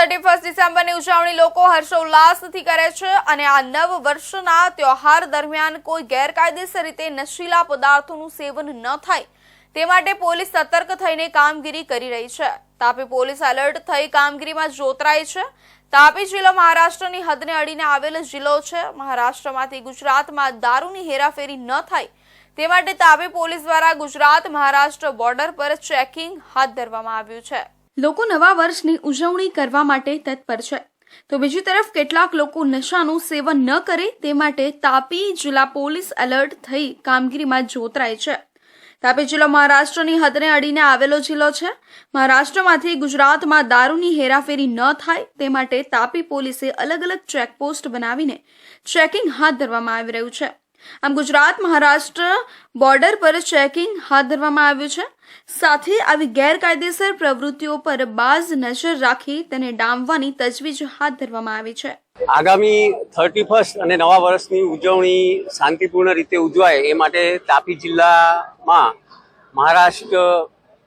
31 ડિસેમ્બરની ઉજવણી લોકો હર્ષોલ્લાસથી કરે છે અને આ નવ વર્ષના તહેવાર દરમિયાન કોઈ ગેરકાયદેસર રીતે નશીલા પદાર્થોનું સેવન ન થાય તે માટે પોલીસ સતર્ક થઈને કામગીરી કરી રહી છે। તાપી પોલીસ એલર્ટ થઈ કામગીરીમાં જોતરાઈ છે। તાપી જિલ્લો મહારાષ્ટ્રની હદને અડીને આવેલ જિલ્લો છે। મહારાષ્ટ્રમાંથી ગુજરાતમાં દારૂની હેરાફેરી ન થાય તે માટે તાપી પોલીસ દ્વારા ગુજરાત મહારાષ્ટ્ર બોર્ડર પર ચેકિંગ હાથ ધરવામાં આવ્યું છે। લોકો નવા વર્ષની ઉજવણી કરવા માટે તત્પર છે, તો બીજી તરફ કેટલાક લોકો નશાનું સેવન ન કરે તે માટે તાપી જિલ્લા પોલીસ એલર્ટ થઈ કામગીરીમાં જોતરાય છે। તાપી જિલ્લો મહારાષ્ટ્રની હદને અડીને આવેલો જિલ્લો છે। મહારાષ્ટ્રમાંથી ગુજરાતમાં દારૂની હેરાફેરી ન થાય તે માટે તાપી પોલીસે અલગ અલગ ચેકપોસ્ટ બનાવીને ચેકિંગ હાથ ધરવામાં આવી રહ્યું છે। આમ ગુજરાત મહારાષ્ટ્ર બોર્ડર પર ચેકિંગ હાથ ધરવામાં આવ્યું છે। સાથે આવી ગેરકાયદેસર પ્રવૃત્તિઓ પર બાજ નજર રાખી તેને ડામવાની તજવીજ હાથ ધરવામાં આવી છે। આગામી 31 અને નવા વર્ષની ઉજવણી શાંતિપૂર્ણ રીતે ઉજવાય એ માટે તાપી જિલ્લામાં મહારાષ્ટ્ર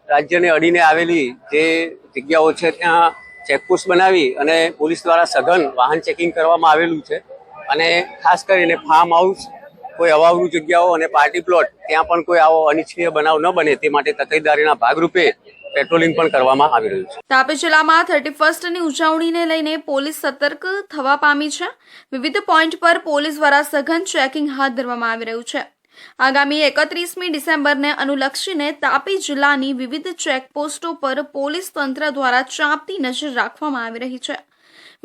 રાજ્યને અડીને આવેલી જે જગ્યાઓ છે ત્યાં ચેકપોસ્ટ બનાવી અને પોલીસ દ્વારા સઘન વાહન ચેકિંગ કરવામાં આવેલું છે અને ખાસ કરીને ફાર્મ હાઉસ, કોઈ અવાવરૂ જગ્યાઓ અને પાર્ટી પ્લોટ ત્યાં પણ કોઈ આવો અનિચ્છનીય બનાવ ન બને તે માટે તકેદારીના ભાગરૂપે પેટ્રોલિંગ પણ કરવામાં આવી રહ્યું છે। તાપી જિલ્લામાં 31ની ઉજવણીને લઈને પોલીસ સતર્ક થવા પામી છે। વિવિધ પોઈન્ટ પર પોલીસ દ્વારા સઘન ચેકિંગ હાથ ધરવામાં આવી રહ્યું છે। આગામી 31મી ડિસેમ્બરને અનુલક્ષીને તાપી જિલ્લાની વિવિધ ચેકપોસ્ટો પર પોલીસ તંત્ર દ્વારા ચાંપતી નજર રાખવામાં આવી રહી છે।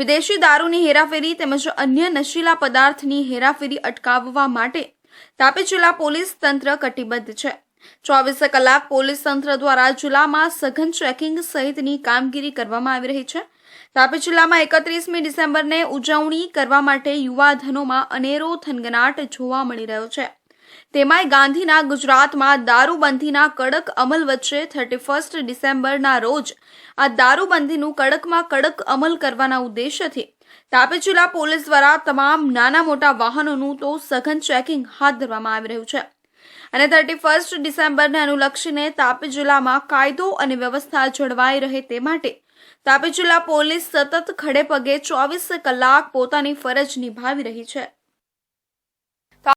વિદેશી દારૂની હેરાફેરી તેમજ અન્ય નશીલા પદાર્થની હેરાફેરી અટકાવવા માટે તાપી જિલ્લા પોલીસ તંત્ર કટિબદ્ધ છે। 24 કલાક પોલીસ તંત્ર દ્વારા જિલ્લામાં સઘન ચેકિંગ સહિતની કામગીરી કરવામાં આવી રહી છે। તાપી જિલ્લામાં 31મી ડિસેમ્બરને ઉજવણી કરવા માટે યુવાધનોમાં અનેરો થનગનાટ જોવા મળી રહ્યો છે। તેમાંય ગાંધીના ગુજરાતમાં દારૂબંધીના કડક અમલ વચ્ચે 31 ડિસેમ્બરના રોજ આ દારૂબંધીનું કડકમાં કડક અમલ કરવાના ઉદ્દેશ્યથી તાપી જિલ્લા પોલીસ દ્વારા તમામ નાના મોટા વાહનોનું તો સઘન ચેકિંગ હાથ ધરવામાં આવી રહ્યું છે અને 31 ડિસેમ્બરને અનુલક્ષીને તાપી જિલ્લામાં કાયદો અને વ્યવસ્થા જળવાઈ રહે તે માટે તાપી જિલ્લા પોલીસ સતત ખડે પગે 24 કલાક પોતાની ફરજ નિભાવી રહી છે।